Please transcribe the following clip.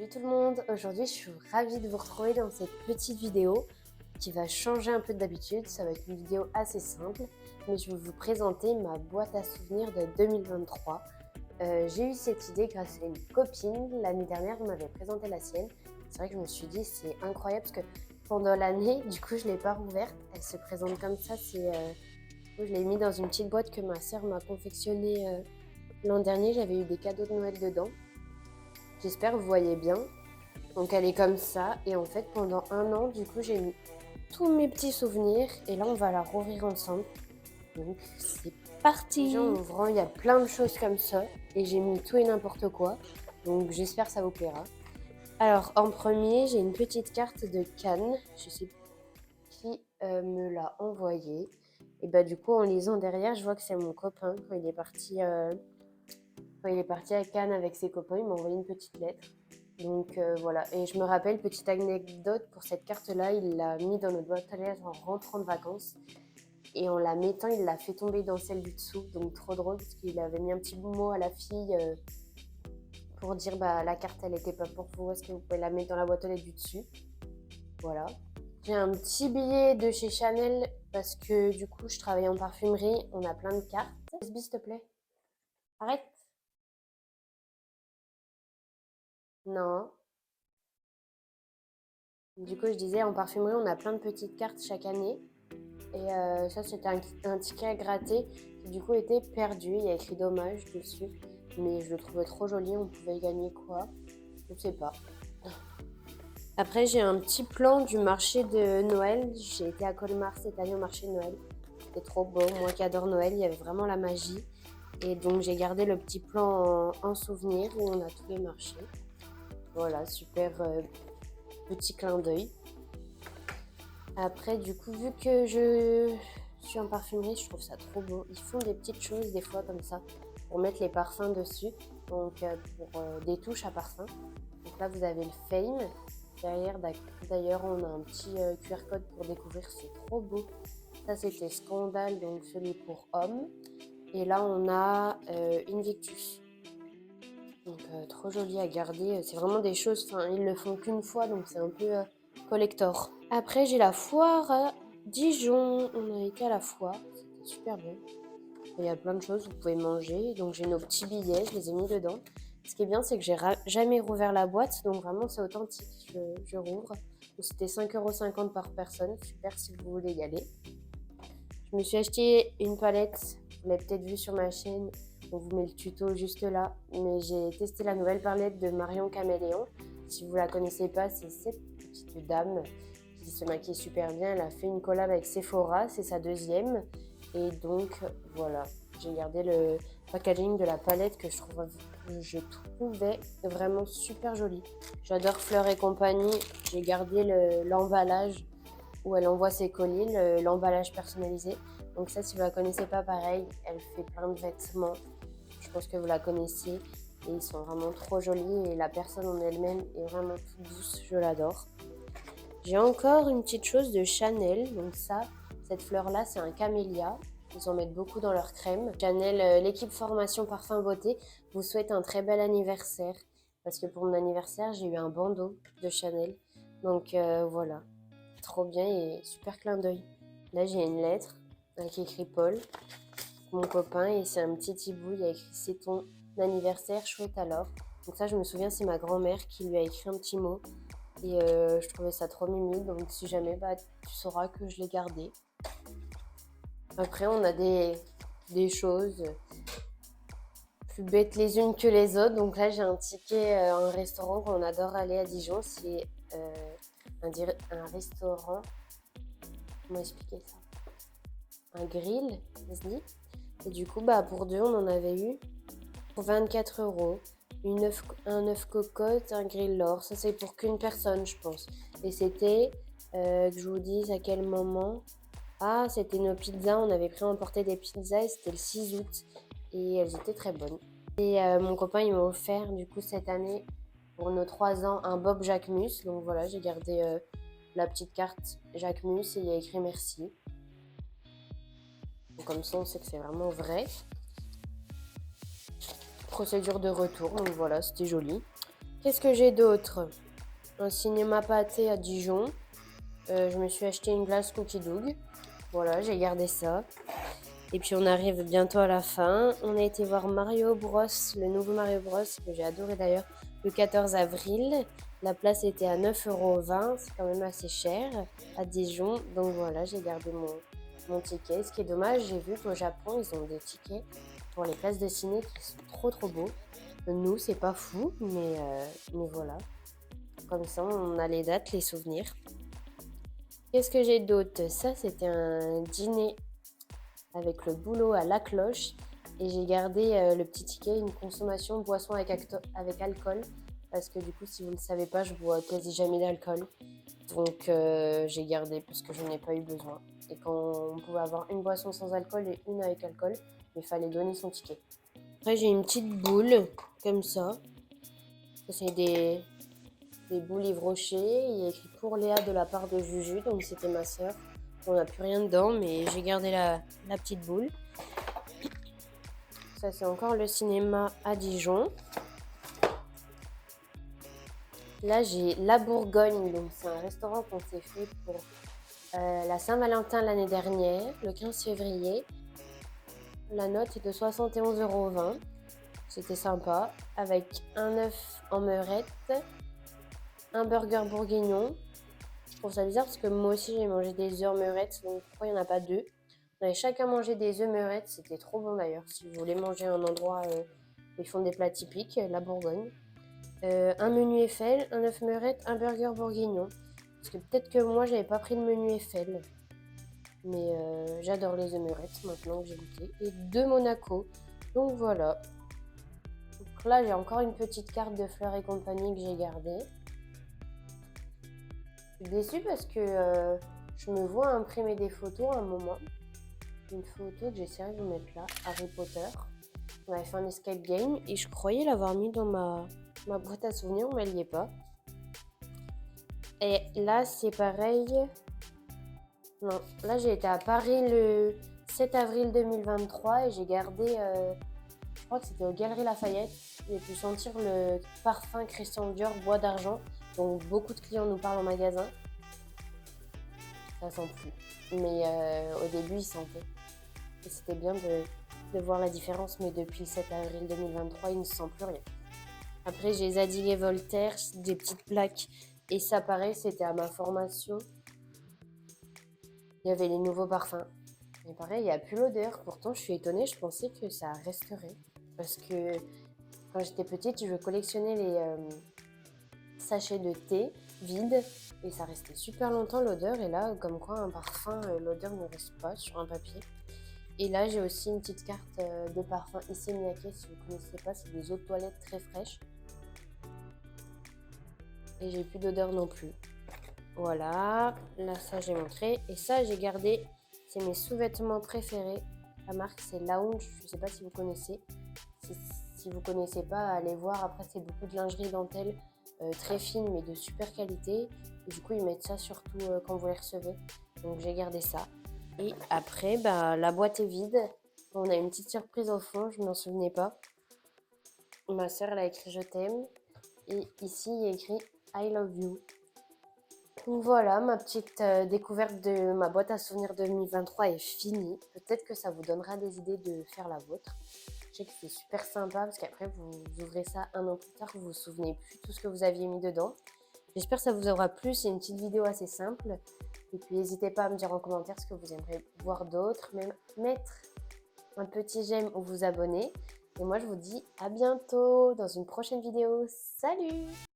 Salut tout le monde, aujourd'hui je suis ravie de vous retrouver dans cette petite vidéo qui va changer un peu d'habitude. Ça va être une vidéo assez simple, mais je vais vous présenter ma boîte à souvenirs de 2023. J'ai eu cette idée grâce à une copine. L'année dernière, elle m'avait présenté la sienne. C'est vrai que je me suis dit c'est incroyable parce que pendant l'année, du coup je ne l'ai pas rouverte. Elle se présente comme ça, je l'ai mis dans une petite boîte que ma sœur m'a confectionnée l'an dernier. J'avais eu des cadeaux de Noël dedans. J'espère que vous voyez bien. Donc elle est comme ça et en fait pendant un an du coup j'ai mis tous mes petits souvenirs et là on va la rouvrir ensemble. Donc c'est parti. Déjà, en ouvrant il y a plein de choses comme ça et j'ai mis tout et n'importe quoi. Donc j'espère que ça vous plaira. Alors en premier j'ai une petite carte de Cannes. Je sais qui me l'a envoyée. Et bah du coup en lisant derrière je vois que c'est mon copain quand il est parti à Cannes avec ses copains. Il m'a envoyé une petite lettre. Donc voilà, et je me rappelle, petite anecdote, pour cette carte-là, il l'a mis dans notre boîte à lettres en rentrant de vacances. Et en la mettant, il l'a fait tomber dans celle du dessous. Donc trop drôle, parce qu'il avait mis un petit mot à la fille pour dire bah la carte, elle était pas pour vous, est-ce que vous pouvez la mettre dans la boîte aux lettres du dessus. Voilà. J'ai un petit billet de chez Chanel, parce que du coup, je travaille en parfumerie, on a plein de cartes. SB, s'il te plaît. Arrête. Non. Du coup, je disais, en parfumerie, on a plein de petites cartes chaque année. Et ça, c'était un ticket à gratter qui, du coup, était perdu. Il y a écrit dommage dessus. Mais je le trouvais trop joli. On pouvait gagner quoi? Je sais pas. Après, j'ai un petit plan du marché de Noël. J'ai été à Colmar cette année au marché de Noël. C'était trop beau. Moi qui adore Noël, il y avait vraiment la magie. Et donc, j'ai gardé le petit plan en souvenir où on a tous les marchés. Voilà, super petit clin d'œil. Après, du coup, vu que je suis en parfumerie, je trouve ça trop beau. Ils font des petites choses des fois comme ça pour mettre les parfums dessus. Donc, pour des touches à parfum. Donc là, vous avez le Fame. Derrière, d'ailleurs, on a un petit QR code pour découvrir. C'est trop beau. Ça, c'était Scandale, donc celui pour hommes. Et là, on a Invictus. Donc, trop joli à garder. C'est vraiment des choses, enfin, ils le font qu'une fois, donc c'est un peu collector. Après, j'ai la foire à Dijon. On a été à la foire. C'était super bien. Il y a plein de choses, vous pouvez manger. Donc, j'ai nos petits billets, je les ai mis dedans. Ce qui est bien, c'est que j'ai jamais rouvert la boîte. Donc, vraiment, c'est authentique. Je rouvre. Donc, c'était 5,50 € par personne. Super si vous voulez y aller. Je me suis acheté une palette. Vous l'avez peut-être vu sur ma chaîne. On vous met le tuto juste là. Mais j'ai testé la nouvelle palette de Marion Caméléon. Si vous la connaissez pas, c'est cette petite dame qui se maquille super bien. Elle a fait une collab avec Sephora. C'est sa deuxième. Et donc, voilà. J'ai gardé le packaging de la palette que je trouvais vraiment super joli. J'adore Fleurs et compagnie. J'ai gardé l'emballage où elle envoie ses colis, l'emballage personnalisé. Donc ça, si vous la connaissez pas, pareil, elle fait plein de vêtements. Je pense que vous la connaissez. Et ils sont vraiment trop jolis. Et la personne en elle-même est vraiment toute douce. Je l'adore. J'ai encore une petite chose de Chanel. Donc ça, cette fleur-là, c'est un camélia. Ils en mettent beaucoup dans leur crème. Chanel, l'équipe formation parfum beauté, vous souhaite un très bel anniversaire. Parce que pour mon anniversaire, j'ai eu un bandeau de Chanel. Donc voilà. Trop bien et super clin d'œil. Là, j'ai une lettre avec écrit Paul, mon copain, et c'est un petit hibou. Il y a écrit c'est ton anniversaire, chouette alors. Donc ça, je me souviens, c'est ma grand-mère qui lui a écrit un petit mot. Et je trouvais ça trop mimi. Donc si jamais, bah, tu sauras que je l'ai gardé. Après, on a des choses plus bêtes les unes que les autres. Donc là, j'ai un ticket à un restaurant qu'on adore aller à Dijon. C'est un restaurant. Comment expliquer ça? Un grill, ça se dit. Et du coup, bah, pour deux, on en avait eu pour 24 €. Un œuf cocotte, un grill l'or. Ça, c'est pour qu'une personne, je pense. Et c'était, que je vous dise à quel moment. Ah, c'était nos pizzas. On avait pris à emporter des pizzas et c'était le 6 août. Et elles étaient très bonnes. Et mon copain, il m'a offert, du coup, cette année, pour nos 3 ans, un Bob Jacquemus. Donc voilà, j'ai gardé la petite carte Jacquemus et il y a écrit merci. Donc, comme ça, on sait que c'est vraiment vrai. Procédure de retour, donc voilà, c'était joli. Qu'est-ce que j'ai d'autre? Un cinéma pâté à Dijon. Je me suis acheté une glace Cookie Dough. Voilà, j'ai gardé ça. Et puis on arrive bientôt à la fin. On a été voir Mario Bros, le nouveau Mario Bros, que j'ai adoré d'ailleurs, le 14 avril. La place était à 9,20 €, c'est quand même assez cher à Dijon. Donc voilà, j'ai gardé mon ticket. Ce qui est dommage, j'ai vu qu'au Japon, ils ont des tickets pour les places de ciné qui sont trop beaux. Nous, c'est pas fou, mais voilà. Comme ça, on a les dates, les souvenirs. Qu'est-ce que j'ai d'autre? Ça, c'était un dîner avec le boulot à La Cloche. Et j'ai gardé le petit ticket, une consommation de boisson avec alcool. Parce que du coup, si vous ne le savez pas, je bois quasi jamais d'alcool. Donc j'ai gardé parce que je n'en ai pas eu besoin. Et quand on pouvait avoir une boisson sans alcool et une avec alcool, il fallait donner son ticket. Après, j'ai une petite boule, comme ça. Ça, c'est des boules Yves Rocher. Il y a écrit pour Léa de la part de Juju, donc c'était ma sœur. On n'a plus rien dedans, mais j'ai gardé la petite boule. Ça, c'est encore le cinéma à Dijon. Là, j'ai La Bourgogne, donc c'est un restaurant qu'on s'est fait pour la Saint-Valentin l'année dernière, le 15 février. La note est de 71,20 €. C'était sympa, avec un œuf en meurette, un burger bourguignon. Je trouve ça bizarre parce que moi aussi j'ai mangé des œufs meurettes, donc pourquoi il n'y en a pas deux? On avait chacun mangé des œufs meurettes, c'était trop bon d'ailleurs. Si vous voulez manger un endroit où ils font des plats typiques, la Bourgogne. Un menu Eiffel, un œuf meurette, un burger bourguignon. Parce que peut-être que moi j'avais pas pris le menu Eiffel, mais j'adore les œufs meurettes maintenant que j'ai goûté. Et 2 Monaco. Donc voilà. Donc là j'ai encore une petite carte de Fleurs et compagnie que j'ai gardée. Je suis déçue parce que je me vois imprimer des photos à un moment. Une photo que j'essaierai de vous mettre là, Harry Potter. On avait fait un escape game et je croyais l'avoir mis dans ma boîte à souvenirs, mais elle n'y est pas. Et là, c'est pareil. Non, là, j'ai été à Paris le 7 avril 2023 et j'ai gardé, je crois que c'était aux Galeries Lafayette. J'ai pu sentir le parfum Christian Dior Bois d'Argent. Donc, beaucoup de clients nous parlent en magasin. Ça sent plus. Mais au début, il sentait. Et c'était bien de voir la différence, mais depuis le 7 avril 2023, il ne sent plus rien. Après, j'ai Zadig et Voltaire, des petites plaques. Et ça, pareil, c'était à ma formation. Il y avait les nouveaux parfums. Et pareil, il n'y a plus l'odeur. Pourtant, je suis étonnée, je pensais que ça resterait. Parce que quand j'étais petite, je collectionnais les sachets de thé vides. Et ça restait super longtemps l'odeur. Et là, comme quoi, un parfum, l'odeur ne reste pas sur un papier. Et là, j'ai aussi une petite carte de parfum Issey Miyake. Si vous ne connaissez pas, c'est des eaux de toilette très fraîches. Et j'ai plus d'odeur non plus. Voilà, là ça j'ai montré. Et ça j'ai gardé, c'est mes sous-vêtements préférés. La marque c'est Lounge, je ne sais pas si vous connaissez. Si vous ne connaissez pas, allez voir. Après c'est beaucoup de lingerie dentelle très fine mais de super qualité. Et du coup ils mettent ça surtout quand vous les recevez. Donc j'ai gardé ça. Et après la boîte est vide. On a une petite surprise au fond, je m'en souvenais pas. Ma soeur elle a écrit je t'aime. Et ici il y a écrit I love you. Donc voilà, ma petite découverte de ma boîte à souvenirs 2023 est finie. Peut-être que ça vous donnera des idées de faire la vôtre. Je sais que c'est super sympa parce qu'après vous ouvrez ça un an plus tard, vous vous souvenez plus tout ce que vous aviez mis dedans. J'espère que ça vous aura plu, c'est une petite vidéo assez simple. Et puis n'hésitez pas à me dire en commentaire ce que vous aimeriez voir d'autre, même mettre un petit j'aime ou vous abonner. Et moi je vous dis à bientôt dans une prochaine vidéo. Salut!